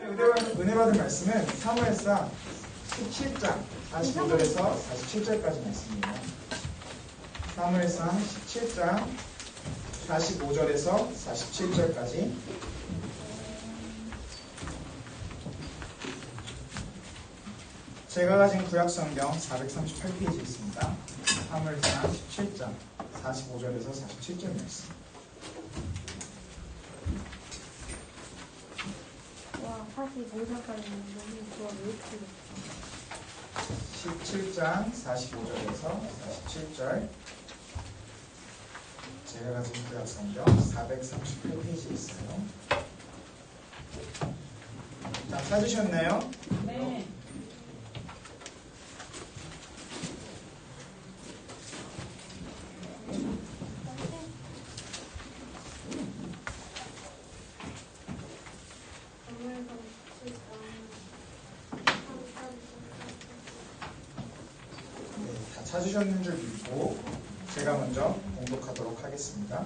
은혜 받은 말씀은 사무엘상 17장 45절에서 47절까지 말씀입니다. 사무엘상 17장 45절에서 47절까지. 제가 가진 구약성경 438페이지 있습니다. 사무엘상 17장 45절에서 47절 말씀. 와, 45절까지 너무 좋아. 왜 이렇게 17장 45절에서 47절. 제가 가진 구약성경 438페이지에 있어요. 자, 찾으셨나요? 네. 찾으셨는 줄 믿고 제가 먼저 공독하도록 하겠습니다.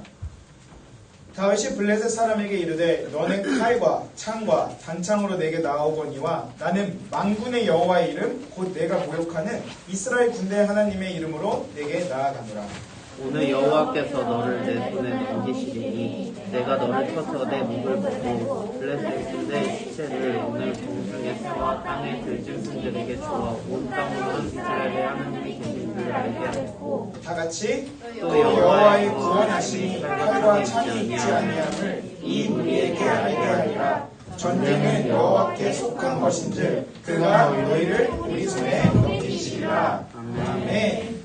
다윗이 블레셋 사람에게 이르되 너는 칼과 창과 단창으로 내게 나오거니와 나는 만군의 여호와의 이름 곧 내가 모욕하는 이스라엘 군대 하나님의 이름으로 내게 나아가노라. 오늘 여호와께서 너를 내 손에 넘기시리니 내가 너를 쳐서 내 목을 먹고 블레셋 군대의 시체를 오늘 공중의 새와 땅의 들짐승들에게 주어 온 땅으로 이스라엘의 하나님이 계신 줄 알게 하고 다 같이 또 여호와의 구원하심이 칼과 창이 있지 아니함을 이 무리에게 알게 하리라. 전쟁은 여호와께 속한 것인즉 그가 너희를 우리 손에 넘기시리라. 아멘.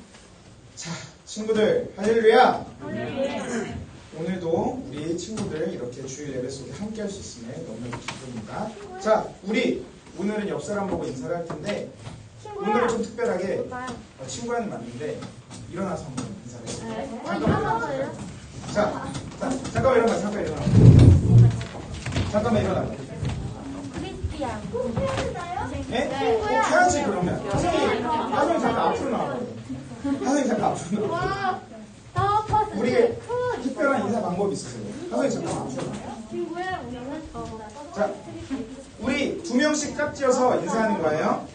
자, 친구들 할렐루야. 오늘도 우리 친구들 이렇게 주일 예배 속에 함께 할 수 있음에 너무 기쁩니다. 자, 우리 오늘은 옆 사람 보고 인사를 할 텐데 오늘은 좀 특별하게 친구는 맞는데 일어나서 한번 인사를 해볼게요. 잠깐만 일어나. 잠깐만 일어나. 크리스티안. 예? 해야지 그러면. 하성이 잠깐 앞으로 나와. 하성이 잠깐 앞으로 나와. 우리 특별한 인사 방법이 있어요. 하성이 잠깐 앞으로 나와. 자, 우리 2명씩 짝지어서 인사하는 거예요.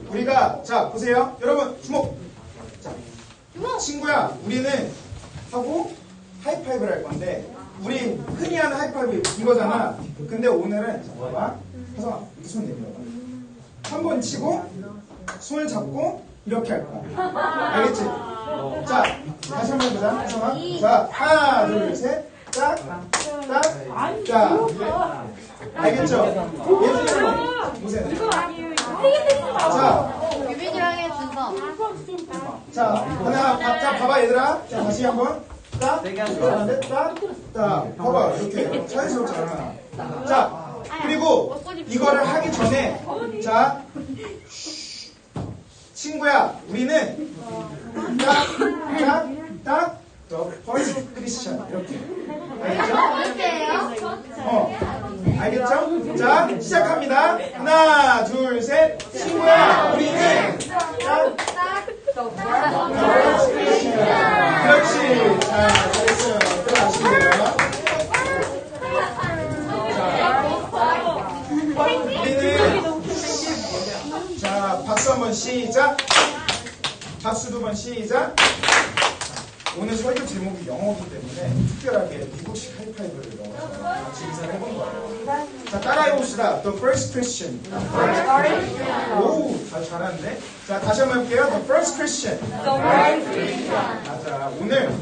우리가 자 보세요. 여러분 주목. 자, 친구야, 우리는 하고 하이파이브를 할 건데 우리 흔히 하는 하이파이브 이거잖아. 근데 오늘은 자, 봐봐. 하성아, 이렇게 손 내밀어봐. 한 번 치고 손을 잡고 이렇게 할 거야. 알겠지? 자, 다시 한 번 해보자. 하성아. 자, 하나, 둘, 셋. 딱, 딱, 자. 알겠죠? 예술로 보세요. 자, 유빈이랑의 준서. 자, 하나, 자, 봐봐, 얘들아. 자, 다시 한 번. 딱, 하나, 넷, 딱, 딱. 봐봐, 이렇게. 자연스럽잖아. 자, 그리고 이거를 하기 전에, 자, 친구야, 우리는 딱, 더 퍼스트 크리스천. 이렇게. 알겠죠? 알겠죠? 자, 시작합니다. 하나, 둘, 셋. 친구야, 우리는 그렇지. 자, 잘했어요. 들어가시고요. 우리는 자, 박수 한번 시작. 박수 2번 시작. 오늘 설교 제목이 영어이기 때문에 특별하게 미국식 하이파이브를 넣어서 같이 인사를 해본 거예요. 자, 따라해봅시다. The first Christian. 오, 다 잘하는데? 자, 다시 한번 해볼게요. The first Christian. 맞아. 오늘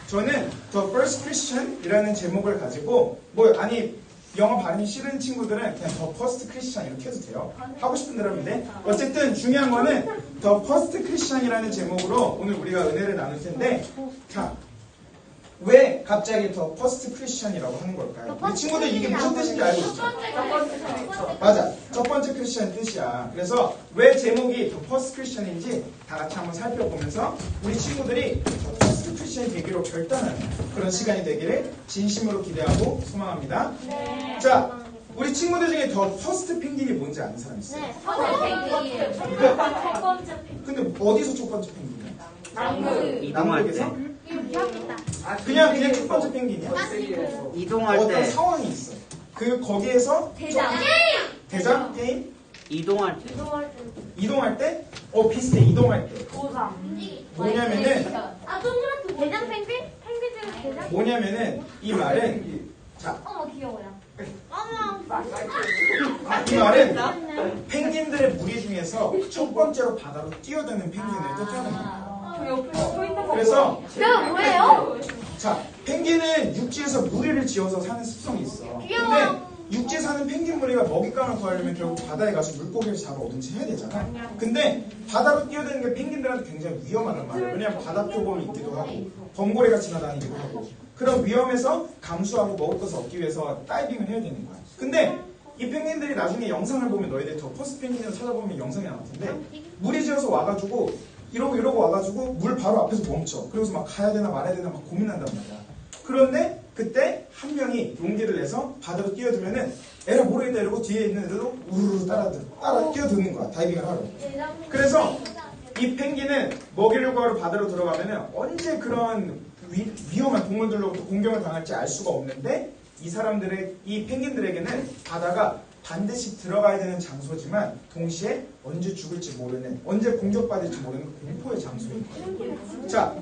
저는 The first Christian 이라는 제목을 가지고 영어 발음이 싫은 친구들은 그냥 The first Christian 이렇게 해도 돼요. 하고 싶은 대로 하면 돼. 어쨌든 중요한 거는 The first Christian이라는 제목으로 오늘 우리가 은혜를 나눌 텐데, 자, 왜 갑자기 The first Christian이라고 하는 걸까요? 우리 친구들 이게 무슨 뜻인지 알고 있죠? 맞아. 첫 번째 크리스천 뜻이야. 그래서 왜 제목이 The first Christian인지 다 같이 한번 살펴보면서 우리 친구들이 The first Christian이 되기로 결단하는 그런 시간이 되기를 진심으로 기대하고 소망합니다. 네. 자, 우리 친구들 중에 더 퍼스트 펭귄이 뭔지 아는 사람 있어요? 네. 첫 번째 근데 어디서 첫 번째 펭귄이야? 이동할 때 그냥 첫 번째 펭귄이야? 이동할 어떤 때 상황이 있어. 거기에서 대장 게임 이동할 때. 이동할 때 비슷해. 이동할 때 뭐냐면은 동그랗게 대장 펭귄 중에 대장 뭐냐면은 이 말은 자 귀여워요. 이 말은 펭귄들의 무리 중에서 첫 번째로 바다로 뛰어드는 펭귄을 뜻하는 거예요. 그래서 그럼 뭐예요? 자 펭귄은 육지에서 무리를 지어서 사는 습성이 있어. 근데 육지에 사는 펭귄 무리가 먹잇감을 구하려면 결국 바다에 가서 물고기를 잡아 오든지 해야 되잖아. 근데 바다로 뛰어드는 게 펭귄들한테 굉장히 위험하단 말이야. 왜냐하면 바다 표범이 있기도 하고 범고래가 지나다니기도 하고 그런 위험에서 감수하고 먹을 것을 얻기 위해서 다이빙을 해야 되는 거야. 근데 이 펭귄들이 나중에 영상을 보면 너희들 더 퍼스트 펭귄을 찾아보면 영상이 나올 텐데 무리 지어서 와가지고 이러고 와가지고 물 바로 앞에서 멈춰. 그러고서 막 가야 되나 말아야 되나 막 고민한단 말이야. 그런데 그때 한 명이 용기를 내서 바다로 뛰어들면은 에라 모르겠다 이러고 뒤에 있는 애들도 우르르 따라 뛰어드는 거야. 다이빙을 하러. 그래서 이 펭귄은 먹이를 구하러 바다로 들어가면은 언제 그런 위험한 동물들로부터 공격을 당할지 알 수가 없는데 이 펭귄들에게는 바다가 반드시 들어가야 되는 장소지만 동시에 언제 죽을지 모르는, 언제 공격받을지 모르는 공포의 장소인 거예요. 자,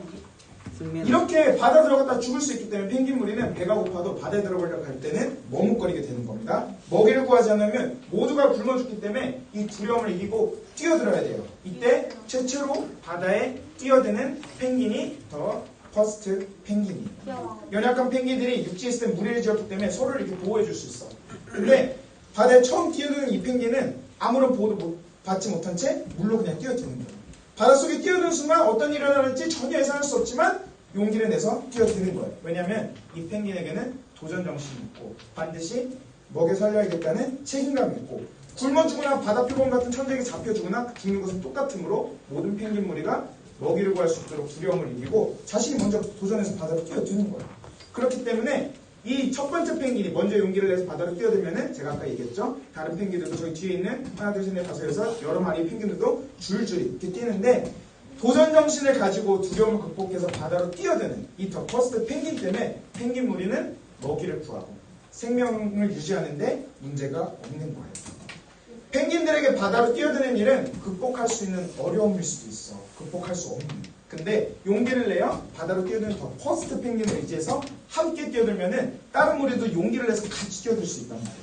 이렇게 바다 들어갔다 죽을 수 있기 때문에 펭귄 무리는 배가 고파도 바다에 들어가려고 할 때는 머뭇거리게 되는 겁니다. 먹이를 구하지 않으면 모두가 굶어 죽기 때문에 이 두려움을 이기고 뛰어들어야 돼요. 이때 최초로 바다에 뛰어드는 펭귄이 더 퍼스트 펭귄이에요. 연약한 펭귄들이 육지에 있을 때 무리를 지었기 때문에 서로를 이렇게 보호해 줄 수 있어. 근데 바다에 처음 뛰어드는 이 펭귄은 아무런 보호도 받지 못한 채 물로 그냥 뛰어드는 거예요. 바닷속에 뛰어드는 순간 어떤 일이 일어날지 전혀 예상할 수 없지만 용기를 내서 뛰어드는 거예요. 왜냐하면 이 펭귄에게는 도전 정신이 있고 반드시 먹여 살려야겠다는 책임감이 있고 굶어 죽거나 바다 표범 같은 천적에 잡혀 죽거나 죽는 것은 똑같으므로 모든 펭귄 무리가 먹이를 구할 수 있도록 두려움을 이기고 자신이 먼저 도전해서 바다로 뛰어드는 거예요. 그렇기 때문에 이 첫 번째 펭귄이 먼저 용기를 내서 바다로 뛰어들면은 제가 아까 얘기했죠. 다른 펭귄들도 저기 뒤에 있는 하나, 둘, 셋, 넷, 다섯, 여섯 여러 마리의 펭귄들도 줄줄이 이렇게 뛰는데 도전 정신을 가지고 두려움을 극복해서 바다로 뛰어드는 이 더 퍼스트 펭귄 때문에 펭귄 무리는 먹이를 구하고 생명을 유지하는데 문제가 없는 거예요. 펭귄들에게 바다로 뛰어드는 일은 극복할 수 있는 어려움일 수도 있어. 극복할 수 없는. 근데 용기를 내어 바다로 뛰어드는 더 퍼스트 펭귄을 의지해서 함께 뛰어들면은 다른 무리도 용기를 내서 같이 뛰어들 수 있단 말이에요.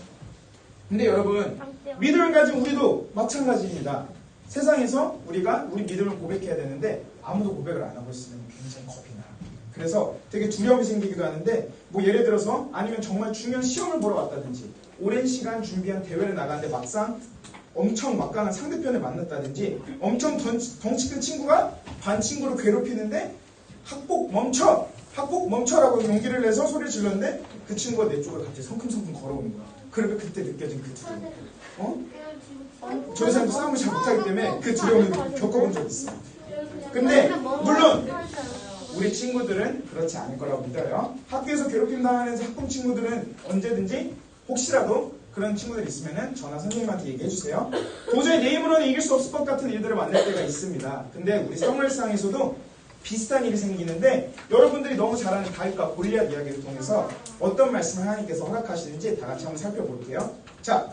근데 여러분 믿음을 가진 우리도 마찬가지입니다. 세상에서 우리가 우리 믿음을 고백해야 되는데 아무도 고백을 안 하고 있으면 굉장히 겁이 나. 그래서 되게 두려움이 생기기도 하는데 뭐 예를 들어서 아니면 정말 중요한 시험을 보러 왔다든지 오랜 시간 준비한 대회를 나가는데 막상 엄청 막강한 상대편을 만났다든지 엄청 덩치 큰 친구가 반 친구를 괴롭히는데 학폭 멈춰라고 용기를 내서 소리를 질렀는데 그 친구가 내 쪽으로 갑자기 성큼성큼 걸어오는 거야. 그러면 그때 느껴진 그 두려움. 저희 사람도 싸움을 잘 못하기 때문에 그 두려움을 겪어본 적 있어. 근데 물론 우리 친구들은 그렇지 않을 거라고 믿어요. 학교에서 괴롭힘 당하는 학부모 친구들은 언제든지 혹시라도 그런 친구들 있으면 전화 선생님한테 얘기해주세요. 도저히 내 힘으로는 이길 수 없을 것 같은 일들을 만날 때가 있습니다. 근데 우리 사무엘상에서도 비슷한 일이 생기는데 여러분들이 너무 잘 아는 다윗과 골리앗 이야기를 통해서 어떤 말씀을 하나님께서 허락하시는지 다 같이 한번 살펴볼게요. 자,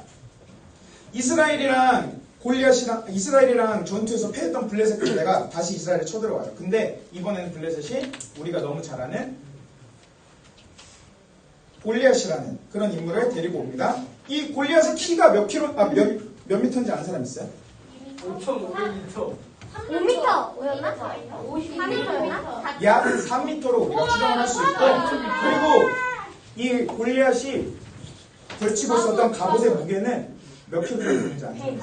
이스라엘이랑 전투에서 패했던 블레셋 군대가 다시 이스라엘에 쳐들어와요. 근데 이번에는 블레셋이 우리가 너무 잘 아는 골리앗이라는 그런 인물을 데리고 옵니다. 이 골리앗의 키가 몇 미터인지 아는 사람 있어요? 5,500m. 5m였나? 4m였나? 약 3m로 우리가 추정을 할 수 있고 그리고 이 골리앗이 걸치고 있었던 갑옷의 무게는 몇 킬로그램 되는지 아세요?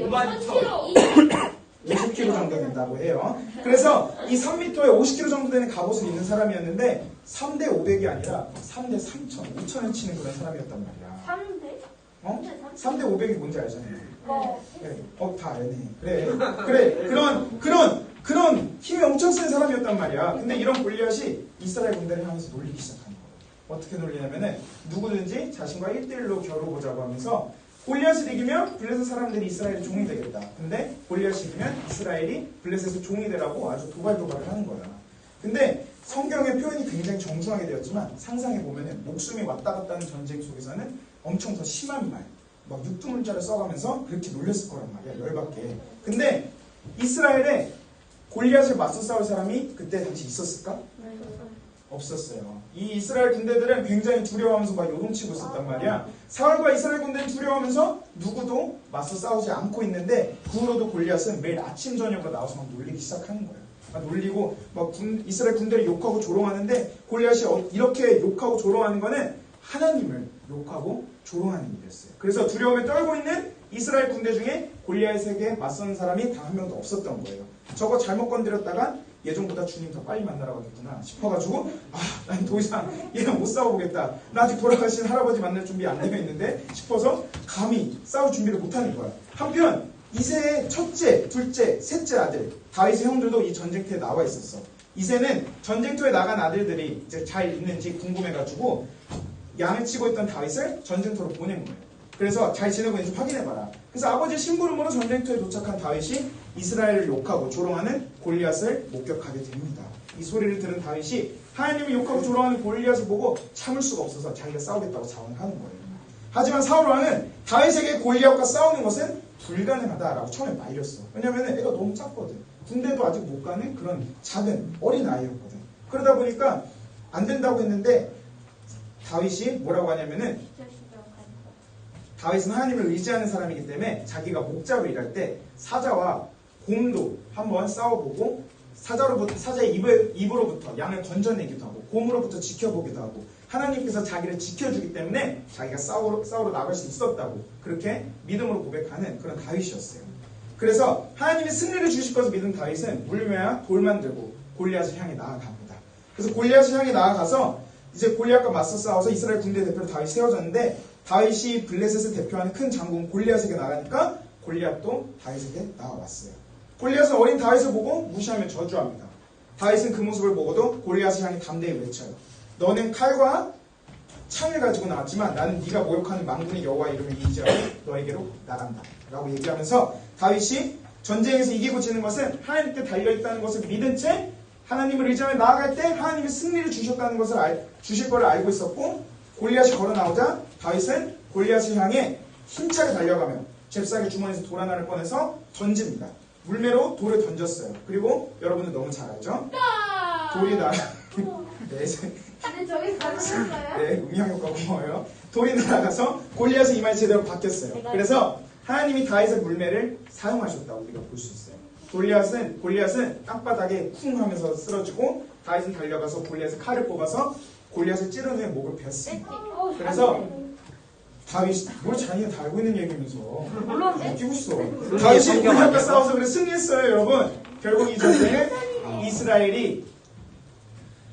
5만 1,000. 50kg 정도 된다고 해요. 그래서 이 3m에 50kg 정도 되는 갑옷을 입는 사람이었는데 3대 500이 아니라 3대 3,000, 5,000을 치는 그런 사람이었단 말이야. 3대? 3대 500이 뭔지 알잖아요. 네. 다 알네. 그래. 그런 힘이 엄청 센 사람이었단 말이야. 근데 이런 골리앗이 이스라엘 군대를 향해서 놀리기 시작한 거예요. 어떻게 놀리냐면은 누구든지 자신과 1대1로 겨루보자고 하면서 골리앗을 이기면 블레셋 사람들이 이스라엘의 종이 되겠다. 근데 골리앗이 이기면 이스라엘이 블레셋의 종이 되라고 아주 도발을 하는 거야. 근데 성경의 표현이 굉장히 정중하게 되었지만 상상해보면 목숨이 왔다 갔다 하는 전쟁 속에서는 엄청 더 심한 말, 막 육두문자를 써가면서 그렇게 놀렸을 거란 말이야. 열받게. 근데 이스라엘에 골리앗을 맞서 싸울 사람이 그때 당시 있었을까? 없었어요. 이 이스라엘 군대들은 굉장히 두려워하면서 막 요동치고 있었단 말이야. 사울과 이스라엘 군대는 두려워하면서 누구도 맞서 싸우지 않고 있는데 그 후로도 골리앗은 매일 아침 저녁으로 나와서 막 놀리기 시작하는 거예요. 막 놀리고 막 이스라엘 군대를 욕하고 조롱하는데 골리앗이 이렇게 욕하고 조롱하는 거는 하나님을 욕하고 조롱하는 일이었어요. 그래서 두려움에 떨고 있는 이스라엘 군대 중에 골리앗에게 맞서는 사람이 단 한 명도 없었던 거예요. 저거 잘못 건드렸다가 예전보다 주님 더 빨리 만나러 가겠구나 싶어가지고 난 더 이상 얘랑 못 싸워보겠다. 나 아직 돌아가신 할아버지 만날 준비 안 되어 있는데 싶어서 감히 싸울 준비를 못하는 거야. 한편 이새의 첫째, 둘째, 셋째 아들 다윗의 형들도 이 전쟁터에 나와 있었어. 이새는 전쟁터에 나간 아들들이 이제 잘 있는지 궁금해가지고 양을 치고 있던 다윗을 전쟁터로 보낸 거예요. 그래서 잘 지내고 있는지 확인해봐라. 그래서 아버지 심부름으로 전쟁터에 도착한 다윗이 이스라엘을 욕하고 조롱하는 골리앗을 목격하게 됩니다. 이 소리를 들은 다윗이 하나님을 욕하고 조롱하는 골리앗을 보고 참을 수가 없어서 자기가 싸우겠다고 자원하는 거예요. 하지만 사울 왕은 다윗에게 골리앗과 싸우는 것은 불가능하다라고 처음에 말렸어. 왜냐면 애가 너무 작거든. 군대도 아직 못 가는 그런 작은 어린 아이였거든. 그러다 보니까 안 된다고 했는데 다윗이 뭐라고 하냐면은 다윗은 하나님을 의지하는 사람이기 때문에 자기가 목자로 일할 때 사자와 곰도 한번 싸워보고 사자의 입으로부터 양을 건져내기도 하고 곰으로부터 지켜보기도 하고 하나님께서 자기를 지켜주기 때문에 자기가 싸우러 나갈 수 있었다고 그렇게 믿음으로 고백하는 그런 다윗이었어요. 그래서 하나님이 승리를 주실 것을 믿은 다윗은 물매와 돌만 들고 골리앗을 향해 나아갑니다. 그래서 골리앗을 향해 나아가서 이제 골리앗과 맞서 싸워서 이스라엘 군대 대표로 다윗이 세워졌는데 다윗이 블레셋을 대표하는 큰 장군 골리앗에게 나가니까 골리앗도 다윗에게 나와왔어요. 골리앗은 어린 다윗을 보고 무시하며 저주합니다. 다윗은 그 모습을 보고도 골리앗을 향해 담대히 외쳐요. 너는 칼과 창을 가지고 나왔지만 나는 네가 모욕하는 만군의 여호와 이름을 인지하고 너에게로 나간다 라고 얘기하면서 다윗이 전쟁에서 이기고 지는 것은 하나님께 달려있다는 것을 믿은 채 하나님을 의지하며 나아갈 때 하나님이 승리를 주셨다는 것을 주실 것을 알고 있었고 골리앗이 걸어 나오자 다윗은 골리앗을 향해 힘차게 달려가며 잽싸게 주머니에서 돌 하나를 꺼내서 던집니다. 물매로 돌을 던졌어요. 그리고 여러분들 너무 잘 알죠? 돌이 네, 저기 가능할까요? 네, 음향 효과 고마워요. 돌이 날아가서 골리앗의 이마에 제대로 박혔어요. 그래서 하나님이 다윗의 물매를 사용하셨다고 우리가 볼 수 있어요. 골리앗은 땅바닥에 쿵 하면서 쓰러지고 다윗은 달려가서 골리앗의 칼을 뽑아서 골리앗을 찌른 후에 목을 베었습니다. 그래서 다윗이 뭘 자기가 다 알고 있는 얘기면서 웃기고 있어. 다윗이 골리앗과 싸워서 그래 승리했어요, 여러분. 결국 이 전쟁은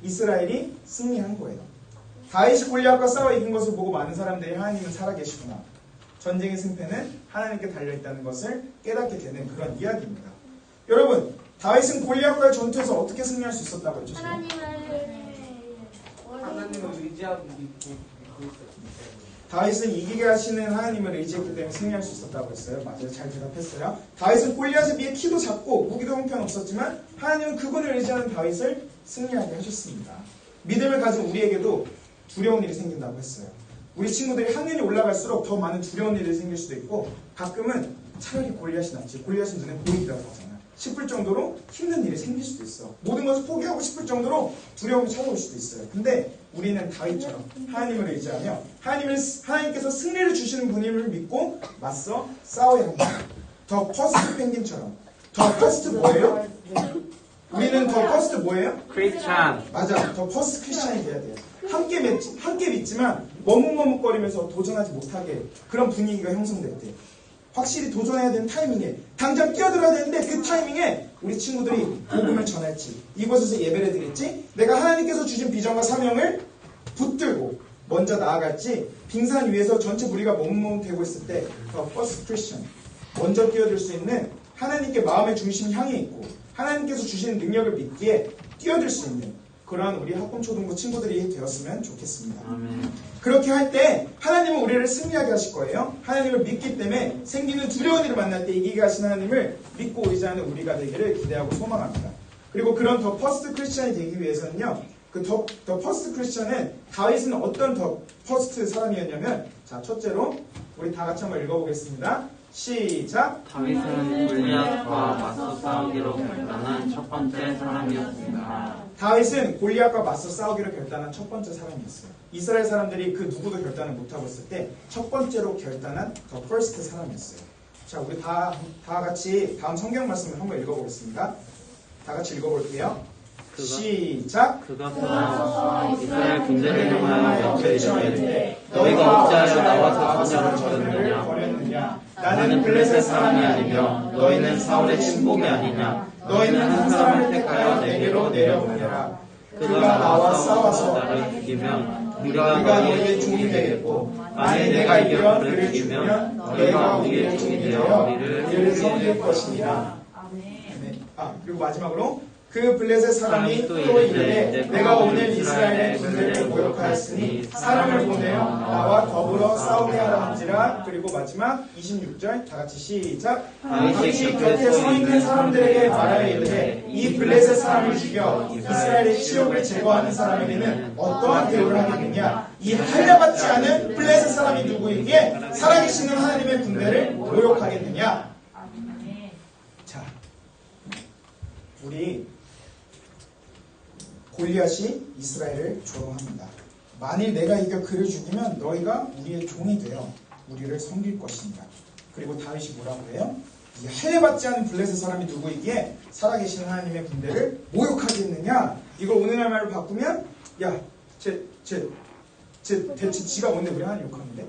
이스라엘이 승리한 거예요. 다윗이 골리앗과 싸워 이긴 것을 보고 많은 사람들이 하나님은 살아계시구나. 전쟁의 승패는 하나님께 달려있다는 것을 깨닫게 되는 그런 이야기입니다. 여러분, 다윗은 골리앗과의 전투에서 어떻게 승리할 수 있었다고 했죠? 하나님을 의지하고 믿고 있어요. 다윗은 이기게 하시는 하나님을 의지했기 때문에 승리할 수 있었다고 했어요. 맞아요. 잘 대답했어요. 다윗은 골리앗에 비해 키도 작고 무기도 형편없었지만 하나님은 그분을 의지하는 다윗을 승리하게 하셨습니다. 믿음을 가진 우리에게도 두려운 일이 생긴다고 했어요. 우리 친구들이 학년이 올라갈수록 더 많은 두려운 일이 생길 수도 있고 가끔은 차라리 골리앗이 낫지. 골리앗은 눈에 보이더라고 하잖아. 싶을 정도로 힘든 일이 생길 수도 있어. 모든 것을 포기하고 싶을 정도로 두려움이 찾아올 수도 있어요. 근데 우리는 다윗처럼 하나님을 의지하며 하나님께서 승리를 주시는 분임을 믿고 맞서 싸워야 합니다. 더 퍼스트 펭귄처럼. 더 퍼스트 뭐예요? 우리는 더 퍼스트 뭐예요? 크리스찬. 맞아. 더 퍼스트 크리스찬이 돼야 돼요. 함께 믿지만 머뭇머뭇거리면서 도전하지 못하게 그런 분위기가 형성될 때 확실히 도전해야 되는 타이밍에 당장 뛰어들어야 되는데 그 타이밍에 우리 친구들이 복음을 전할지 이곳에서 예배를 드릴지 내가 하나님께서 주신 비전과 사명을 붙들고 먼저 나아갈지 빙산 위에서 전체 무리가 머뭇머뭇대고 있을 때 더 퍼스트 크리스천 먼저 뛰어들 수 있는 하나님께 마음의 중심이 향해 있고 하나님께서 주시는 능력을 믿기에 뛰어들 수 있는 그러한 우리 학군초등부 친구들이 되었으면 좋겠습니다. 아멘. 그렇게 할 때 하나님은 우리를 승리하게 하실 거예요. 하나님을 믿기 때문에 생기는 두려운 일을 만날 때 이기게 하신 하나님을 믿고 의지하는 우리가 되기를 기대하고 소망합니다. 그리고 그런 더 퍼스트 크리스천이 되기 위해서는요. 그 더 퍼스트 크리스천은 다윗은 어떤 더 퍼스트 사람이었냐면 자 첫째로 우리 다 같이 한번 읽어보겠습니다. 시작. 다윗은 골리앗과 맞서 싸우기로 결단한 첫 번째 사람이었습니다. 다윗은 골리앗과 맞서 싸우기로 결단한 첫 번째 사람이었어요. 이스라엘 사람들이 그 누구도 결단을 못하고 있을 때 첫 번째로 결단한 더 퍼스트 사람이었어요. 자, 우리 다 같이 다음 성경 말씀을 한번 읽어보겠습니다. 다 같이 읽어볼게요. 시작. 그가 나와서 이스라엘 군대를 향하여 외쳐 이르되 너희가 어찌하여 나와서 전쟁을 벌였느냐. 나는 블레셋 사람이 아니며 너희는 사울의 친복이 아니냐. 너희는 한 사람을 택하여 내게로 내려보내라. 그가 나와 싸워서 나를 죽이면 우리가 너희의 종이 되겠고 만일 내가 이겨 그를 죽이면 너희가 우리의 종이 되어 우리를 섬길 것이니라. 그리고 마지막으로 그 블레셋 사람이 또 이르되 내가 오늘 이스라엘의 군대를 모욕하였으니 사람을 보내어 나와 더불어 싸우게 하라 한지라. 그리고 마지막 26절 다 같이 시작. 다윗이 곁에 서 있는 사람들에게 말하여 이르되 이 블레셋 사람을 죽여 이스라엘의 치욕을 제거하는 사람에게는 어떠한 대우를 하겠느냐. 이 할례받지 않은 블레셋 사람이 누구이기에 살아계시는 하나님의 군대를 모욕하겠느냐. 자, 우리 골리앗이 이스라엘을 조롱합니다. 만일 내가 이겨 그를 죽이면 너희가 우리의 종이 되어 우리를 섬길 것입니다. 그리고 다윗이 뭐라고 해요? 이 할례받지 않은 블레셋 사람이 누구이기에 살아계신 하나님의 군대를 모욕하겠느냐. 이걸 오늘날 말로 바꾸면 야, 대체 지가 뭔데 우리 하나님 욕하는데?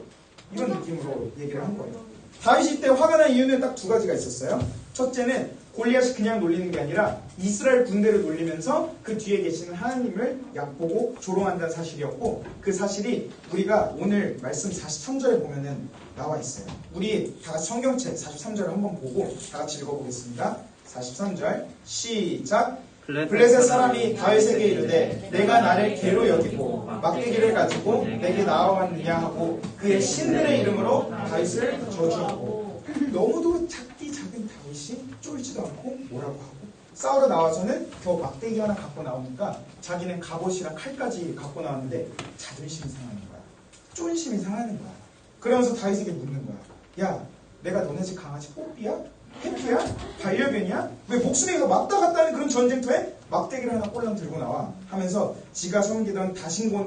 이런 느낌으로 얘기를 한 거예요. 다윗이 이때 화가 난 이유는 딱 두 가지가 있었어요. 첫째는 골리앗이 그냥 놀리는 게 아니라 이스라엘 군대를 놀리면서 그 뒤에 계시는 하나님을 얕보고 조롱한다는 사실이었고, 그 사실이 우리가 오늘 말씀 43절에 보면은 나와 있어요. 우리 다 같이 성경책 43절을 한번 보고 다 같이 읽어보겠습니다. 43절 시작. 블레셋 사람이 다윗에게 이르되 내가 나를 개로 여기고 막대기를 가지고 내게 나아왔느냐 하고 그의 신들의 이름으로 다윗을 저주하고. 너무도 작디 작은 다윗이 쫄지도 않고 뭐라고 하고 싸우러 나와서는 겨우 막대기 하나 갖고 나오니까 자기는 갑옷이랑 칼까지 갖고 나왔는데 자존심이 상하는 거야. 쫀심이 상하는 거야. 그러면서 다윗에게 묻는 거야. 야, 내가 너네 집 강아지 뽀삐야? 해프야? 반려견이야? 왜 목숨이 맞다 갔다 하는 그런 전쟁터에 막대기를 하나 꼴랑 들고 나와? 하면서 지가 섬기던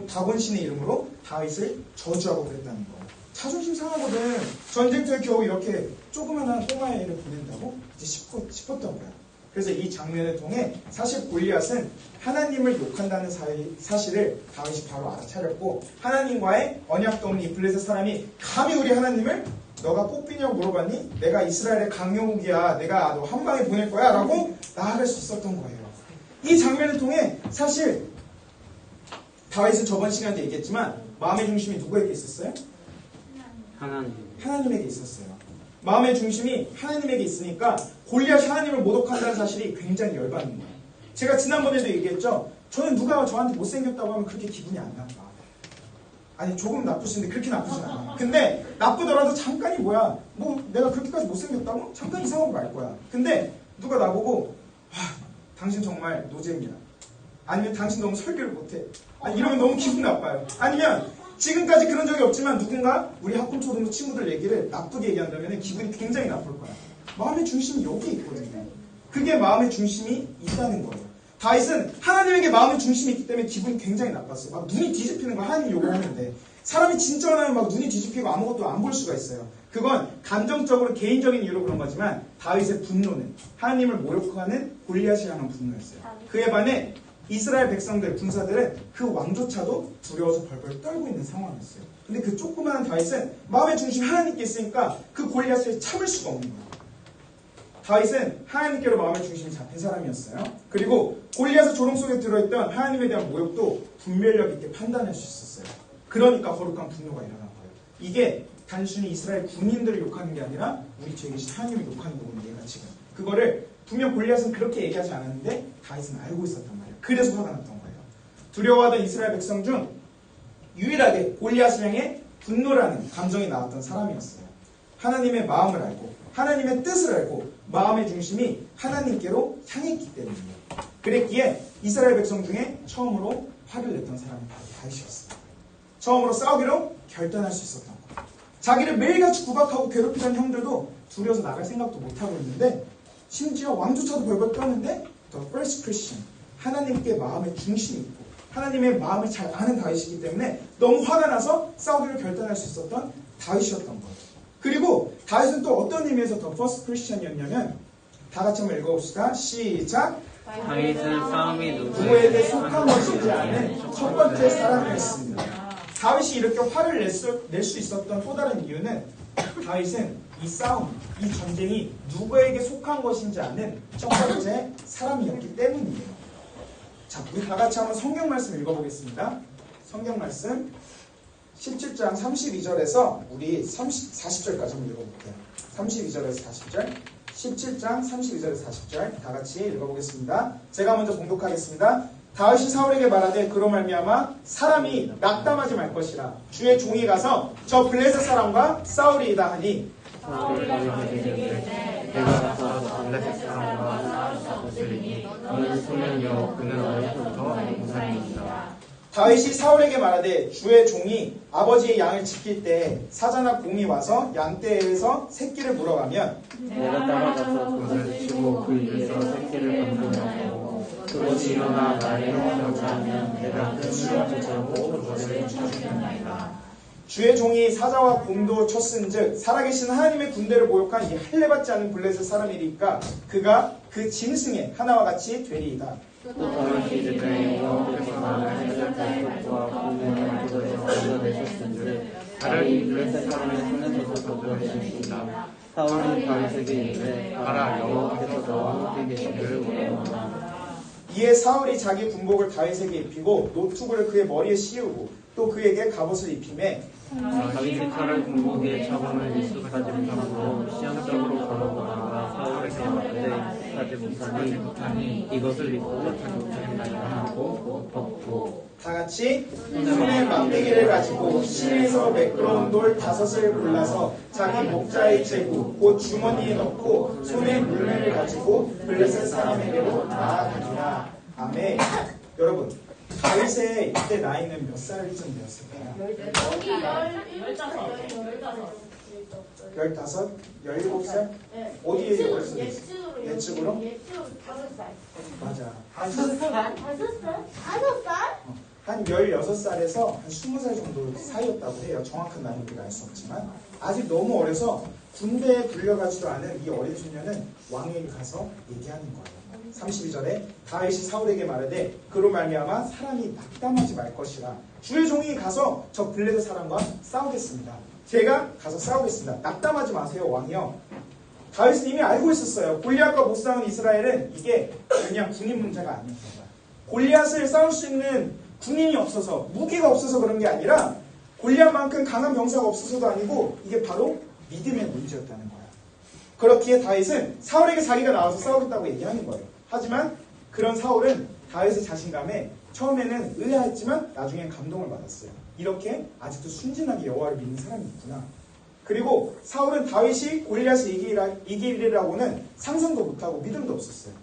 다곤신의 이름으로 다윗을 저주하고 그랬다는 거야. 자존심 상하거든. 전쟁터에 겨우 이렇게 조그만한 꼬마애를 보낸다고? 이제 싶었던 거야. 그래서 이 장면을 통해 사실 골리앗은 하나님을 욕한다는 사실을 다윗이 바로 알아차렸고, 하나님과의 언약도 없는 이 블레셋 사람이 감히 우리 하나님을 너가 뽑히냐고 물어봤니? 내가 이스라엘의 강영욱이야. 내가 너 한 방에 보낼 거야. 라고 나아갈 수 있었던 거예요. 이 장면을 통해 사실 다윗은 저번 시간에 얘기했지만 마음의 중심이 누구에게 있었어요? 하나님에게 있었어요. 마음의 중심이 하나님에게 있으니까 골리앗이 하나님을 모독한다는 사실이 굉장히 열받는 거예요. 제가 지난번에도 얘기했죠. 저는 누가 저한테 못생겼다고 하면 그렇게 기분이 안 나빠. 아니 조금 나쁘신데 그렇게 나쁘진 않아. 근데 나쁘더라도 잠깐이 뭐야. 뭐 내가 그렇게까지 못생겼다고? 잠깐 이상하고 말 거야. 근데 누가 나보고 당신 정말 노잼이야. 아니면 당신 너무 설교를 못해. 아니 이러면 너무 기분 나빠요. 아니면 지금까지 그런 적이 없지만 누군가 우리 학군초등부 친구들 얘기를 나쁘게 얘기한다면 기분이 굉장히 나쁠 거야. 마음의 중심이 여기 있거든요. 그게 마음의 중심이 있다는 거예요. 다윗은 하나님에게 마음의 중심이 있기 때문에 기분이 굉장히 나빴어요. 막 눈이 뒤집히는 거 하나님 요구하는데 사람이 진짜 원하면 막 눈이 뒤집히고 아무것도 안 볼 수가 있어요. 그건 감정적으로 개인적인 이유로 그런 거지만 다윗의 분노는 하나님을 모욕하는 골리앗이 향한 분노였어요. 그에 반해 이스라엘 백성들, 군사들은 그 왕조차도 두려워서 벌벌 떨고 있는 상황이었어요. 근데 그 조그마한 다윗은 마음의 중심이 하나님께 있으니까 그 골리앗을 참을 수가 없는 거예요. 다윗은 하나님께로 마음의 중심이 잡힌 사람이었어요. 그리고 골리앗의 조롱 속에 들어있던 하나님에 대한 모욕도 분별력 있게 판단할 수 있었어요. 그러니까 거룩한 분노가 일어난 거예요. 이게 단순히 이스라엘 군인들을 욕하는 게 아니라 우리 죄에 계신 하나님을 욕하는 거거든요. 얘가 지금. 그거를 분명 골리앗은 그렇게 얘기하지 않았는데 다윗은 알고 있었단 말이에요. 그래서 화가 났던 거예요. 두려워하던 이스라엘 백성 중 유일하게 골리앗을 향해 분노라는 감정이 나왔던 사람이었어요. 하나님의 마음을 알고 하나님의 뜻을 알고 마음의 중심이 하나님께로 향했기 때문이에요. 그랬기에 이스라엘 백성 중에 처음으로 화를 냈던 사람이 바로 다윗이었습니다. 처음으로 싸우기로 결단할 수 있었던 거예요. 자기를 매일같이 구박하고 괴롭히던 형들도 두려워서 나갈 생각도 못하고 있는데 심지어 왕조차도 벌벌 떠는데 The First Christian, 하나님께 마음의 중심이 있고 하나님의 마음을 잘 아는 다윗이기 때문에 너무 화가 나서 싸우기로 결단할 수 있었던 다윗이었던 거예요. 그리고 다윗은 또 어떤 의미에서 The First Christian이었냐면 다 같이 한번 읽어봅시다. 시작! 다윗은 싸움이 누구에게 속한 것이지 않은 첫 번째 사람이었습니다. 다윗이 이렇게 화를 낼 수 있었던 또 다른 이유는 다윗은 이 싸움, 이 전쟁이 누구에게 속한 것인지 아는 첫 번째 사람이었기 때문이에요. 자, 우리 다 같이 한번 성경 말씀 읽어보겠습니다. 성경 말씀 17장 32절에서 우리 40절까지 한번 읽어볼게요. 32절에서 40절 17장 32절에서 40절 다 같이 읽어보겠습니다. 제가 먼저 봉독하겠습니다. 다윗이 사울에게 말하되 그로 말미암아 사람이 낙담하지 말 것이라 주의 종이 가서 저 블레셋 사람과 싸우리이다 하니 사울이 다윗에게 내가 가서 블레셋 사람과 싸우리니 너는 소년이요 그는 어려서부터 공산입니다. 다윗이 사울에게 말하되 주의 종이 아버지의 양을 지킬 때 사자나 곰이 와서 양떼에서 새끼를 물어가면 내가 따라가서 돌을 치고 그 위에서 새끼를 건져내고 그것이 일어나 나의 형을 하면 내가 그 수를 붙잡고 그것을 쳐주겠나이다. 주의 종이 사자와 곰도 쳤은즉 살아계신 하나님의 군대를 모욕한 이 할례받지 않은 블레셋 사람이니까 그가 그 짐승의 하나와 같이 되리이다. 또 다윗이 이르되 여호와께서 나를 해줄 것과 군대를 그것에서 건져내셨은즉 나를 이 블레셋 사람의 손에서도 건져내십니다. 사울이 다윗에게 이르되 가라 여호와께서 너와 함께 계시기를 원하노라. 이에 사울이 자기 군복을 다윗에게 입히고 노투구를 그의 머리에 씌우고 또 그에게 갑옷을 입히매 다윗이 칼을 군복에 차범을 익숙하지 못하므로 시험적으로 걸어보다가 사울에게 말하되 익숙하지 못하니 이것을 입고 자격자기를 하고 벗고 다 같이 손에 막대기를 가지고 시내에서 매끄러운 돌 5을 골라서 자기 목자에 재고 곧 주머니에 넣고 손에 물매를 가지고 블레셋 사람에게로 나아가니라. 아멘. 여러분, 다윗의 이때 나이는 몇 살쯤 되었을까요? 15? 17살? 어디에 있었어요? 예측으로? 맞아. 한 16살에서 한 20살 정도 사이였다고 해요. 정확한 나이는 우리가 알 수 없지만 아직 너무 어려서 군대에 불려가지도 않은 이 어린 소년은 왕에게 가서 얘기하는 거예요. 32절에 다윗이 사울에게 말하되 그로 말미암아 사람이 낙담하지 말 것이라 주의 종이 가서 저 블레셋 사람과 싸우겠습니다. 제가 가서 싸우겠습니다. 낙담하지 마세요, 왕이요. 다윗은 이미 알고 있었어요. 골리앗과 못 싸운 이스라엘은 이게 그냥 군인 문제가 아니었어요. 골리앗을 싸울 수 있는 군인이 없어서, 무기가 없어서 그런 게 아니라 골리앗만큼 강한 병사가 없어서도 아니고 이게 바로 믿음의 문제였다는 거예요. 그렇기에 다윗은 사울에게 자기가 나와서 싸우겠다고 얘기하는 거예요. 하지만 그런 사울은 다윗의 자신감에 처음에는 의아했지만 나중엔 감동을 받았어요. 이렇게 아직도 순진하게 여호와를 믿는 사람이 있구나. 그리고 사울은 다윗이 골리앗을 이기리라고는 상상도 못하고 믿음도 없었어요.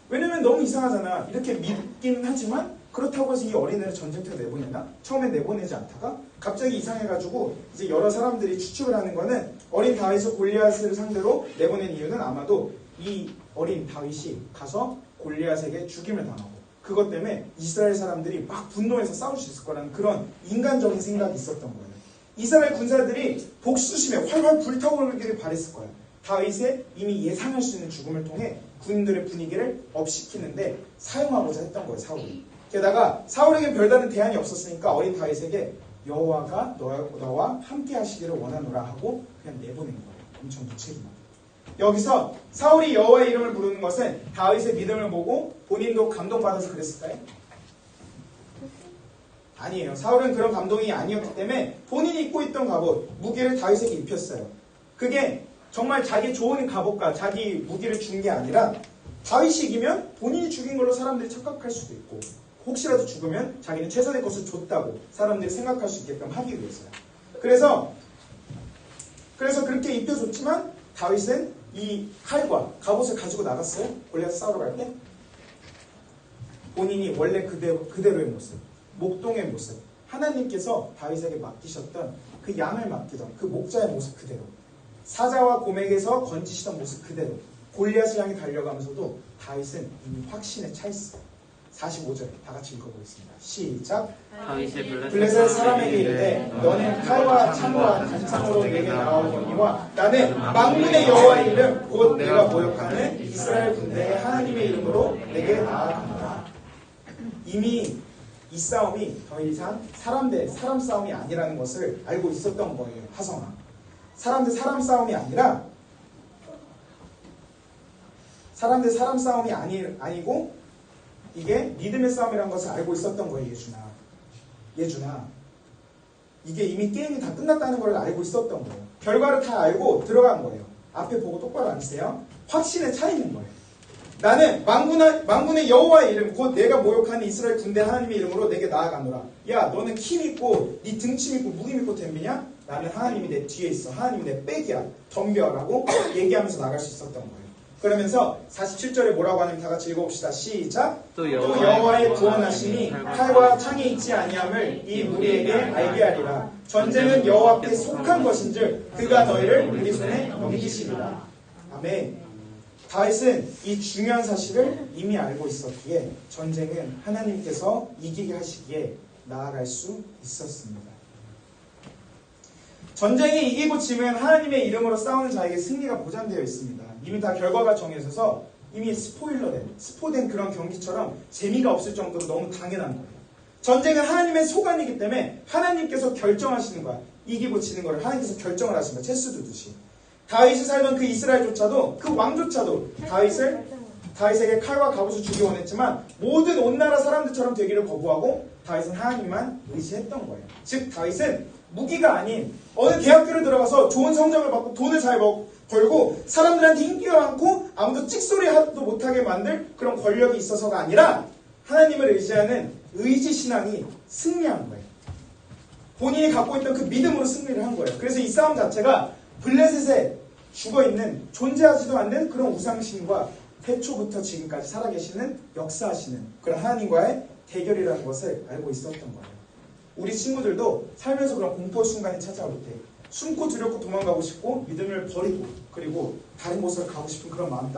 왜냐면 너무 이상하잖아. 이렇게 믿기는 하지만 그렇다고 해서 이 어린애를 전쟁터에 내보내나? 처음엔 내보내지 않다가 갑자기 이상해가지고 이제 여러 사람들이 추측을 하는 거는 어린 다윗을 골리앗을 상대로 내보낸 이유는 아마도 이 어린 다윗이 가서 골리앗에게 죽임을 당하고 그것 때문에 이스라엘 사람들이 막 분노해서 싸울 수 있을 거라는 그런 인간적인 생각이 있었던 거예요. 이스라엘 군사들이 복수심에 활활 불타오르기를 바랬을 거예요. 다윗의 이미 예상할 수 있는 죽음을 통해 군인들의 분위기를 업시키는데 사용하고자 했던 거예요, 사울이. 게다가 사울에겐 별다른 대안이 없었으니까 어린 다윗에게 여호와가 너와 함께 하시기를 원하노라 하고 그냥 내보낸 거예요. 엄청 무책임하게. 여기서 사울이 여호와의 이름을 부르는 것은 다윗의 믿음을 보고 본인도 감동받아서 그랬을까요? 아니에요. 사울은 그런 감동이 아니었기 때문에 본인이 입고 있던 갑옷, 무기를 다윗에게 입혔어요. 그게 정말 자기 좋은 갑옷과 자기 무기를 준 게 아니라 다윗이 이기면 본인이 죽인 걸로 사람들이 착각할 수도 있고 혹시라도 죽으면 자기는 최선의 것을 줬다고 사람들이 생각할 수 있게끔 하기 위해서요. 그래서 그렇게 입혀줬지만 다윗은 이 칼과 갑옷을 가지고 나갔어요. 골리앗 싸우러 갈 때? 본인이 원래 그대로의 모습, 목동의 모습, 하나님께서 다윗에게 맡기셨던 그 양을 맡기던 그 목자의 모습 그대로, 사자와 곰에게서 건지시던 모습 그대로 골리앗을 향해 달려가면서도 다윗은 이미 확신에 차 있어요. 45절 다 같이 읽어보겠습니다. 시작. 다윗이 블레셋 사람에게 이르되 너는 칼과 창과 단창으로 내게 나아오거니와 나는 만군의 여호와의 이름 곧 내가 모욕하는 이스라엘 군대의 하나님의 이름으로 내게 나아간다. 이미 이 싸움이 더 이상 사람 대 사람 싸움이 아니라는 것을 알고 있었던 거예요. 하성아, 사람 대 사람 싸움이 아니라 사람 대 사람 싸움이 아니고 이게 믿음의 싸움이라는 것을 알고 있었던 거예요. 예준아, 이게 이미 게임이 다 끝났다는 걸 알고 있었던 거예요. 결과를 다 알고 들어간 거예요. 앞에 보고 똑바로 앉으세요. 확신에 차 있는 거예요. 나는 만군의 여호와의 이름 곧 내가 모욕하는 이스라엘 군대 하나님의 이름으로 내게 나아가노라. 야, 너는 키 믿고 네 등치 믿고 무기 믿고 덤비냐? 나는 하나님이 내 뒤에 있어. 하나님이 내 백이야. 덤벼라고 얘기하면서 나갈 수 있었던 거예요. 그러면서 47절에 뭐라고 하냐면 다 같이 읽어봅시다. 시작. 또 여호와의 구원하심이 칼과 창에 있지 아니함을 이 무리에게 알게 하리라. 전쟁은 여호와께 속한 것인즉 그가 너희를 우리 손에 넘기시리라. 아멘. 다윗은 이 중요한 사실을 이미 알고 있었기에 전쟁은 하나님께서 이기게 하시기에 나아갈 수 있었습니다. 전쟁이 이기고 지면 하나님의 이름으로 싸우는 자에게 승리가 보장되어 있습니다. 이미 다 결과가 정해져서 이미 스포된 그런 경기처럼 재미가 없을 정도로 너무 당연한 거예요. 전쟁은 하나님의 소관이기 때문에 하나님께서 결정하시는 거야. 이기고 지는 거를 하나님께서 결정을 하신 거야. 체스 두듯이. 다윗이 살던 그 이스라엘조차도 그 왕조차도 다윗에게 칼과 갑옷을 주기 원했지만 모든 온 나라 사람들처럼 되기를 거부하고 다윗은 하나님만 의지했던 거예요. 즉 다윗은 무기가 아닌 어느 대학교를 들어가서 좋은 성적을 받고 돈을 잘 벌고 사람들한테 인기가 많고 아무도 찍소리 하도 못하게 만들 그런 권력이 있어서가 아니라 하나님을 의지하는 의지신앙이 승리한 거예요. 본인이 갖고 있던 그 믿음으로 승리를 한 거예요. 그래서 이 싸움 자체가 블레셋에 죽어있는 존재하지도 않는 그런 우상신과 태초부터 지금까지 살아계시는 역사하시는 그런 하나님과의 대결이라는 것을 알고 있었던 거예요. 우리 친구들도 살면서 그런 공포 순간이 찾아올 때 숨고 두렵고 도망가고 싶고 믿음을 버리고 그리고 다른 곳으로 가고 싶은 그런 마음이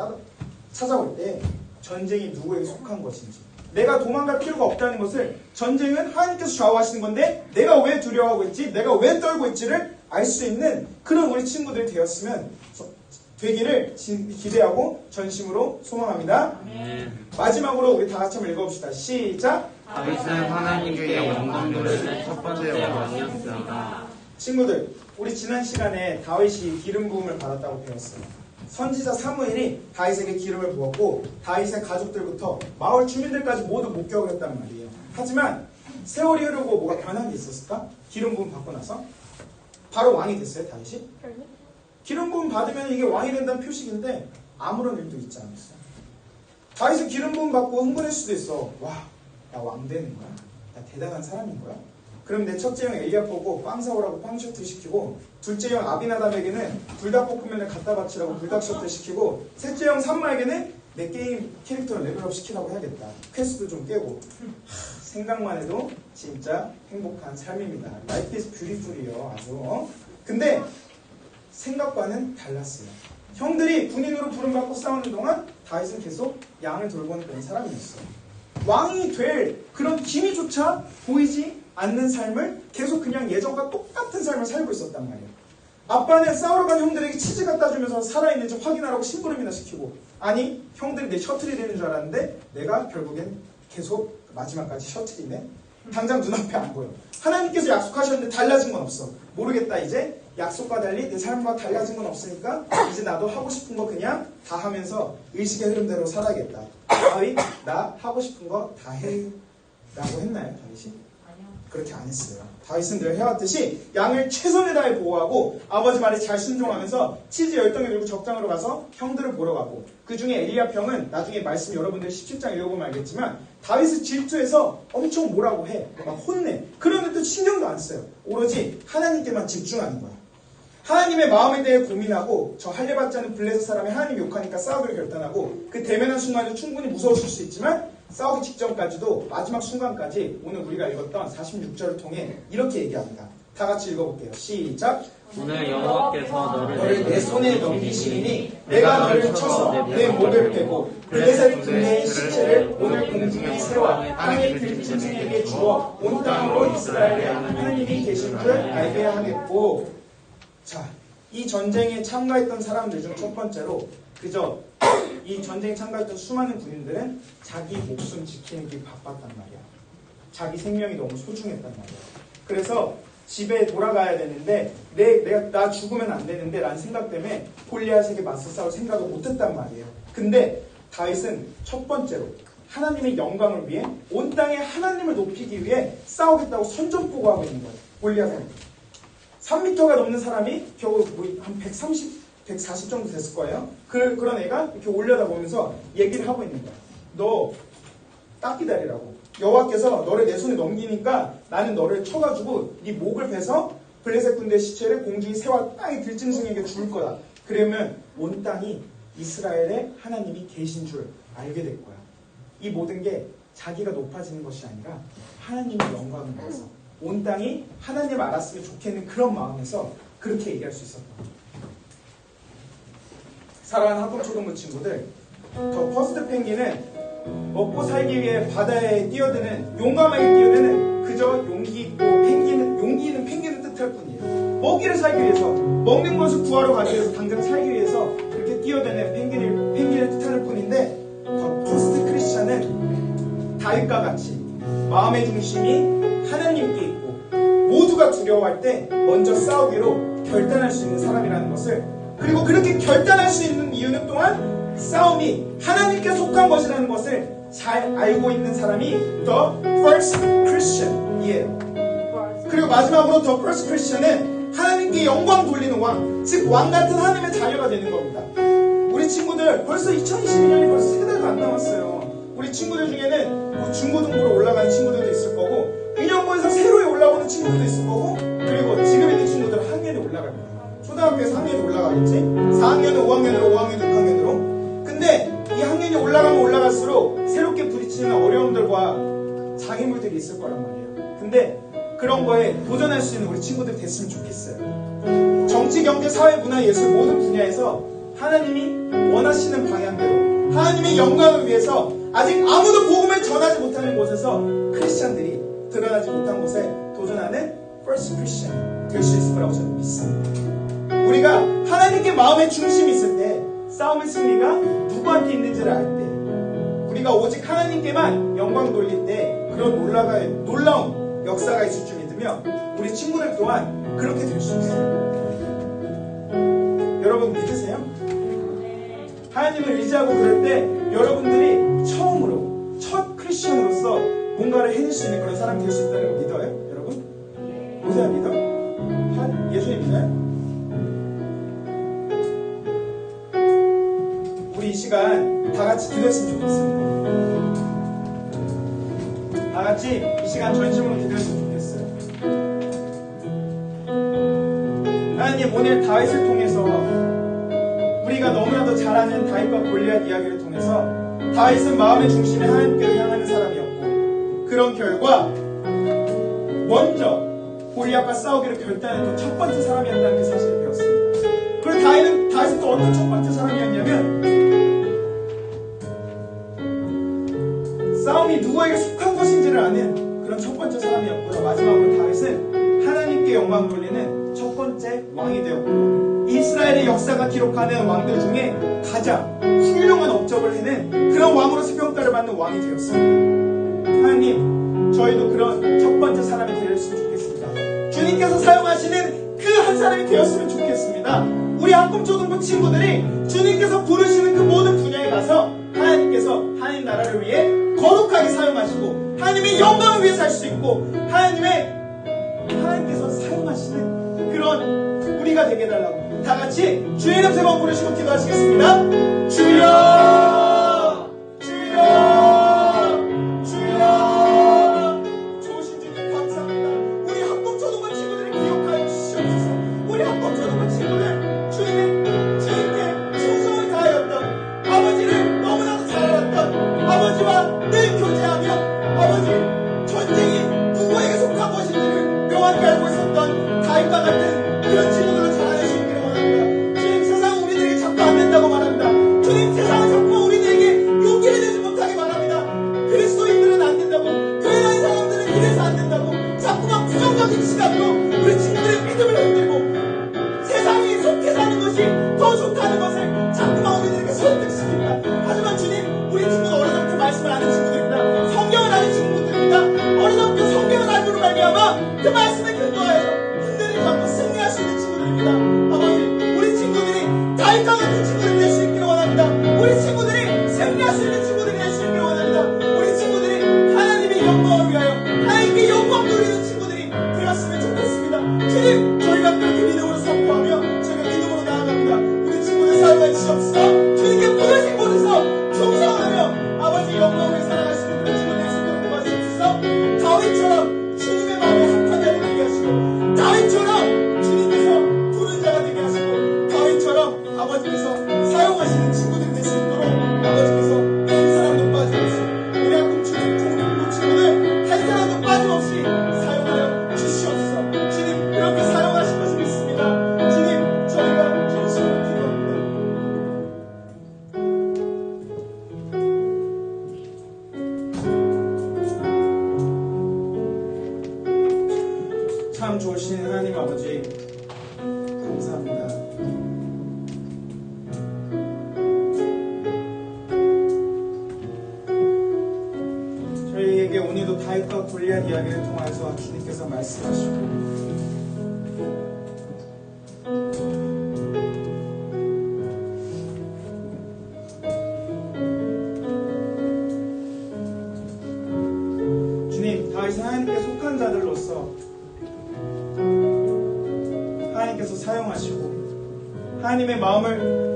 찾아올 때 전쟁이 누구에게 속한 것인지 내가 도망갈 필요가 없다는 것을 전쟁은 하나님께서 좌우하시는 건데 내가 왜 두려워하고 있지? 내가 왜 떨고 있지를 알 수 있는 그런 우리 친구들이 되기를 기대하고 전심으로 소망합니다. 마지막으로 우리 다 같이 한번 읽어봅시다. 시작. 다윗은 하나님께 영광 돌리는 첫 번째 왕이었습니다. 친구들, 우리 지난 시간에 다윗이 기름 부음을 받았다고 배웠어요. 선지자 사무엘이 다윗에게 기름을 부었고 다윗의 가족들부터 마을 주민들까지 모두 목격을 했단 말이에요. 하지만 세월이 흐르고 뭐가 변한 게 있었을까? 기름 부음 받고 나서 바로 왕이 됐어요, 다윗이? 기름 부음 받으면 이게 왕이 된다는 표식인데 아무런 일도 있지 않았어요. 다윗은 기름 부음 받고 흥분할 수도 있어. 와, 나 왕 되는 거야? 나 대단한 사람인 거야? 그럼 내 첫째 형 엘리압 보고 빵 사오라고 빵 셔틀 시키고 둘째 형 아비나답에게는 불닭볶음면을 갖다 바치라고 불닭 셔틀 시키고 셋째 형 삼마에게는 내 게임 캐릭터를 레벨업 시키라고 해야겠다. 퀘스트도 좀 깨고. 생각만 해도 진짜 행복한 삶입니다. Life is beautiful이요. 아주. 근데 생각과는 달랐어요. 형들이 군인으로 부름받고 싸우는 동안 다윗은 계속 양을 돌보는 그런 사람이었어요. 왕이 될 그런 기미조차 보이지 않는 삶을 계속 그냥 예전과 똑같은 삶을 살고 있었단 말이에요. 아빠는 싸우러 간 형들에게 치즈 갖다 주면서 살아있는지 확인하라고 심부름이나 시키고 아니 형들이 내 셔틀이 되는 줄 알았는데 내가 결국엔 계속 마지막까지 셔틀이네. 당장 눈앞에 안 보여. 하나님께서 약속하셨는데 달라진 건 없어. 모르겠다 이제 약속과 달리 내 삶과 달라진 건 없으니까 이제 나도 하고 싶은 거 그냥 다 하면서 의식의 흐름대로 살아야겠다. 다윗 나 하고 싶은 거 다 해 라고 했나요 다윗이? 그렇게 안 했어요. 다윗은 늘 해왔듯이 양을 최선을 다해 보호하고 아버지 말에 잘 순종하면서 치즈 10덩이 들고 적장으로 가서 형들을 보러 가고 그 중에 엘리압 형은 나중에 말씀 여러분들 17장 읽어보면 알겠지만 다윗을 질투해서 엄청 뭐라고 해. 막 혼내. 그런데도 신경도 안 써요. 오로지 하나님께만 집중하는 거야. 하나님의 마음에 대해 고민하고 저 할례받지 않은 블레셋 사람이 하나님 욕하니까 싸우기로 결단하고 그 대면한 순간에도 충분히 무서우실 수 있지만 싸우기 직전까지도 마지막 순간까지 오늘 우리가 읽었던 46절을 통해 이렇게 얘기합니다. 다 같이 읽어볼게요. 시작. 오늘 여호와께서 너를 내 손에 넘기시리니 내가 너를 쳐서 내 목을 베고 블레셋 군대의 시체를 오늘 공중의 새와 땅의 들짐승에게 주어 온 땅으로 이스라엘의 하나님이 계신 줄 알게 하겠고. 자, 이 전쟁에 참가했던 사람들 중 첫 번째로 그저 이 전쟁에 참가했던 수많은 군인들은 자기 목숨 지키는 게 바빴단 말이야. 자기 생명이 너무 소중했단 말이야. 그래서 집에 돌아가야 되는데 나 죽으면 안 되는데 라는 생각 때문에 골리앗에게 맞서 싸울 생각을 못했단 말이에요. 근데 다윗은 첫 번째로 하나님의 영광을 위해 온 땅에 하나님을 높이기 위해 싸우겠다고 선전포고하고 있는 거예요. 골리앗은 3m가 넘는 사람이 겨우 한 140 정도 됐을 거예요. 그런 애가 이렇게 올려다보면서 얘기를 하고 있는 거야. 너 딱 기다리라고. 여호와께서 너를 내 손에 넘기니까 나는 너를 쳐가지고 네 목을 베서 블레셋 군대 시체를 공중의 새와 땅의 들짐승에게 줄 거다. 그러면 온 땅이 이스라엘의 하나님이 계신 줄 알게 될 거야. 이 모든 게 자기가 높아지는 것이 아니라 하나님의 영광을 위해서 온 땅이 하나님을 알았으면 좋겠는 그런 마음에서 그렇게 얘기할 수 있었던 거야. 사랑하는 학급초등부 친구들, 더 퍼스트 펭귄은 먹고 살기 위해 바다에 뛰어드는, 용감하게 뛰어드는 그저 용기 있는 펭귄을 뜻할 뿐이에요. 먹이를 살기 위해서, 먹는 것을 구하러 가기 위해서, 당장 살기 위해서 그렇게 뛰어드는 펭귄을 뜻하는 뿐인데, 더 퍼스트 크리스찬은 다윗과 같이 마음의 중심이 하나님께 있고 모두가 두려워할 때 먼저 싸우기로 결단할 수 있는 사람이라는 것을, 그리고 그렇게 결단할 수 있는 이유는 또한 싸움이 하나님께 속한 것이라는 것을 잘 알고 있는 사람이 The First Christian이에요. 그리고 마지막으로 The First Christian은 하나님께 영광 돌리는 왕, 즉 왕 같은 하나님의 자녀가 되는 겁니다. 우리 친구들 벌써 2022년이 벌써 3달도 안 남았어요. 우리 친구들 중에는 뭐 중고등부로 올라가는 친구들도 있을 거고 1년부에서 새로에 올라오는 친구들도 있을 거고, 그리고 지금 있는 친구들은 학년에 올라갑니다. 초등학교에서 학년이 올라가겠지? 4학년은 5학년으로, 5학년은 6학년으로. 근데 이 학년이 올라가면 올라갈수록 새롭게 부딪히는 어려움들과 장애물들이 있을 거란 말이에요. 근데 그런 거에 도전할 수 있는 우리 친구들 됐으면 좋겠어요. 정치, 경제, 사회, 문화, 예술 모든 분야에서 하나님이 원하시는 방향대로 하나님의 영광을 위해서 아직 아무도 복음을 전하지 못하는 곳에서 크리스찬들이 드러나지 못한 곳에 도전하는 First Christian 될 수 있을 거라고 저는 믿습니다. 우리가 하나님께 마음의 중심이 있을 때 싸움의 승리가 누구한테 있는지를 알 때, 우리가 오직 하나님께만 영광 돌릴 때 그런 놀라운 역사가 있을 줄 믿으며 우리 친구들 또한 그렇게 될 수 있어요. 여러분 믿으세요? 하나님을 의지하고 그럴 때 여러분들이 처음으로 첫 크리스천으로서 뭔가를 해낼 수 있는 그런 사람이 될 수 있다는 걸 믿어요? 여러분? 모세야 믿어? 예수님 믿어요? 우리 이 시간 다 같이 기도했으면 좋겠습니다. 다 같이 이 시간 전심으로 기도했으면 좋겠어요. 하나님, 오늘 다윗을 통해서 우리가 너무나도 잘 아는 다윗과 골리앗 이야기를 통해서 다윗은 마음의 중심에 하나님께로 향하는 사람이었고, 그런 결과 먼저 골리앗과 싸우기를 결단했던 첫 번째 사람이었다는 그 사실을 배웠습니다. 그리고 다윗은 또 어떤 첫 번째 사람이었냐면 싸움이 누구에게 속한 것인지를 아는 그런 첫 번째 사람이었고요. 마지막으로 다윗은 하나님께 영광 돌리는 첫 번째 왕이 되었고, 이스라엘의 역사가 기록하는 왕들 중에 가장 훌륭한 업적을 해낸 그런 왕으로서 평가를 받는 왕이 되었습니다. 하나님, 저희도 그런 첫 번째 사람이 되었으면 좋겠습니다. 주님께서 사용하시는 그 한 사람이 되었으면 좋겠습니다. 우리 학급초등부 친구들이 주님께서 부르시는 그 모든 분야에 가서 하나님께서 하나님 나라를 위해 거룩하게 사용하시고 하나님의 영광을 위해 살 수 있고 하나님께서 사용하시는 그런 우리가 되게 해달라고 다 같이 주의 이름 세 번 부르시고 기도하시겠습니다. 주여, 주여, 주여. 좋으신 주님 감사합니다. 우리 학급초등부 친구들을 기억하여 주시옵소서. 우리 학급초등부 친구들 주님께 충성을 다하였던, 아버지를 너무나도 잘 알았던, 아버지와 늘 다윗과 같은 그런 친구들로 자라날 수 있기를 원합니다. 주님, 세상은 우리들에게 자꾸 안 된다고 말합니다. 주님, 세상은 자꾸 우리들에게 용기를 내지 못하게 말합니다. 그리스도인들은 안 된다고, 교회 다니는 사람들은 이래서 안 된다고, 자꾸만 부정적인 시각으로 우리 친구들의 믿음을 흔들고 세상이 좋게 사는 것이 더 좋다는 것을 자꾸만 우리들에게 설득시킵니다. 하지만 주님, 우리 친구는 어느덧 말씀을 아는 친구들입니다. 성경을 아는 친구들입니다. 어느덧 성경을 알고로 말미암아 그 말씀에 근거하여서 흔들리지 않고 승리할 수 있는 친구들입니다. 아버지, 우리 친구들이 다윗과 같은 친구들이 될 수 있기를 원합니다. 우리 친구들이 승리할 수 있는 친구들이 될 수 있기를 원합니다. 우리 친구들이 하나님의 영광을 위하여 하나님께 영광 누리는 친구들이 되었으면 좋겠습니다. 주님, 저희가 그렇게 믿음으로 선포하며 저희가 믿음으로 나아갑니다. 우리 친구들 사용해 주시옵소서. 주님께 부르신 곳에서 충성하며 아버지 영광을 살아갈 수 있는 그런 친구들 될 수 있도록 도와주옵소서. 다윗처럼 주님의 마음에 합한 자가 되게 하시고, 다윗처럼 주님께서 부른 자가 되게 하시고, 다윗처럼 아버지께서 사용하시는 친구들이 될 수 있도록 아버지께서 한 사람도 빠짐없이 우리 한국 친구들 한 사람도 빠짐없이 사용하여 주시옵소서. 주님, 그렇게 사용하실 것을 믿습니다. 주님, 저희가 진심으로 기도합니다. 참 좋으신 하나님 아버지, 감사합니다. 저희에게 오늘도 다윗과 골리앗 이야기를 통해서 주님께서 말씀하시고, 주님, 다윗은 하나님께 속한 자들로서 하나님께서 사용하시고, 하나님의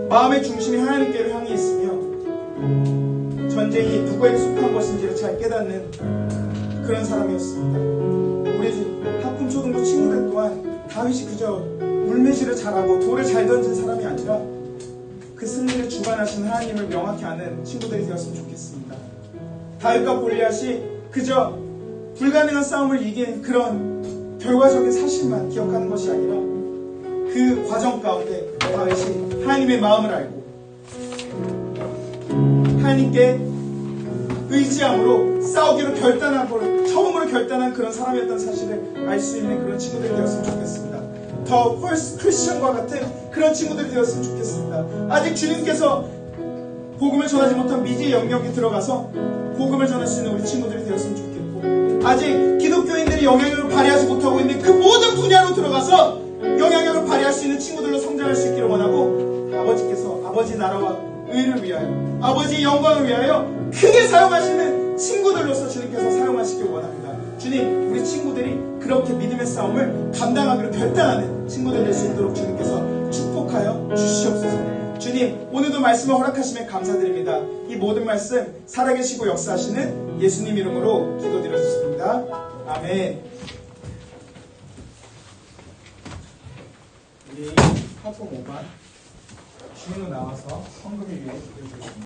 마음의 중심이 하나님께로 향해 있으며 전쟁이 누구에게 속한 것인지를 잘 깨닫는 그런 사람이었습니다. 우리 하품 초등부 친구들 또한 다윗이 그저 물매질을 잘하고 돌을 잘 던진 사람이 아니라 그 승리를 주관하신 하나님을 명확히 아는 친구들이 되었으면 좋겠습니다. 다윗과 골리앗이 그저 불가능한 싸움을 이긴 그런 결과적인 사실만 기억하는 것이 아니라 그 과정 가운데 다윗이 하나님의 마음을 알고 하나님께 의지함으로 싸우기로 결단하고 처음으로 결단한 그런 사람이었던 사실을 알 수 있는 그런 친구들이 되었으면 좋겠습니다. 더 퍼스트 크리스천과 같은 그런 친구들이 되었으면 좋겠습니다. 아직 주님께서 복음을 전하지 못한 미지의 영역에 들어가서 복음을 전할 수 있는 우리 친구들이 되었으면 좋겠고, 아직 기독교인들이 영향력을 발휘하지 못하고 있는 그 모든 분야로 들어가서 영향력을 발휘할 수 있는 친구들로 성장할 수 있기를 원하고, 아버지께서 아버지 나라와 의를 위하여 아버지 영광을 위하여 크게 사용하시는 친구들로서 주님께서 사용하시길 원합니다. 주님, 우리 친구들이 그렇게 믿음의 싸움을 감당하기로 결단하는 친구들 될 수 있도록 주님께서 축복하여 주시옵소서. 주님, 오늘도 말씀을 허락하시면 감사드립니다. 이 모든 말씀 살아계시고 역사하시는 예수님 이름으로 기도드렸습니다. 아멘. 우리 학부 5반 주민으로 나와서 헌금을 위해 기도해주겠습니다.